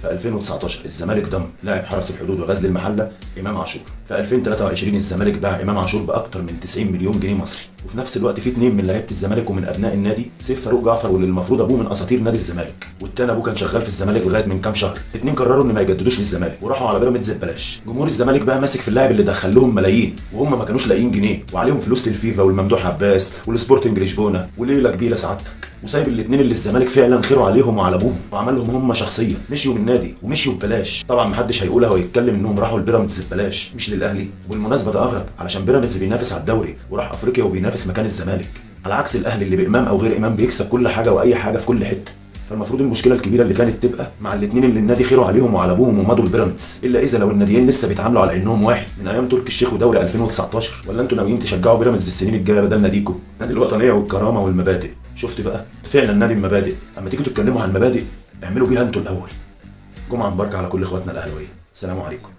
في 2019 الزمالك ضم لاعب حرس الحدود وغزل المحله امام عاشور. في 2023 الزمالك باع امام عاشور باكثر من 90 مليون جنيه مصري. وفي نفس الوقت في اتنين من لعيبه الزمالك ومن ابناء النادي، سيف فاروق جعفر واللي المفروض ابوه من اساطير نادي الزمالك، والتاني ابوه كان شغال في الزمالك لغايه من كام شهر. اتنين قرروا ان ما يجددوش للزمالك وراحوا على بيراميدز ببلاش. جمهور الزمالك بقى ماسك في اللاعب اللي دخل لهم ملايين وهم ما كانوش لاقيين جنيه، وعليهم فلوس للفيفا والممدوح عباس والسبورتنج لشبونه وليله كبيره سعادتك، وسايب الاتنين اللي الزمالك فعلا خيره عليهم وعلى ابوهم وعمل لهم هم شخصيا، مشيوا من النادي ومشيوا ببلاش. طبعا محدش هيقولها ويتكلم انهم راحوا لبيراميدز ببلاش مش للاهلي. وبالمناسبه ده اغرب علشان بيراميدز بينافس على الدوري وراح افريقيا وبينافس مكان الزمالك، على عكس الاهلي اللي بامام او غير امام بيكسب كل حاجه واي حاجه في كل حته. فالمفروض المشكله الكبيره اللي كانت تبقى مع الاثنين اللي النادي خيره عليهم وعلى ابوهم ومضوا البيراميدز، الا اذا لو الناديين لسه بيتعاملوا على انهم واحد من ايام تركي الشيخ ودوري 2019. ولا انتوا ناويين تشجعوا بيراميدز السنين الجايه بدل ناديكم نادي الوطنيه والكرامه والمبادئ؟ شفت بقى فعلا نادي المبادئ. اما تيجوا تتكلموا عن المبادئ اعملوا بيها انتوا الاول. جمعه مباركه على كل اخواتنا الاهلاويه. السلام عليكم.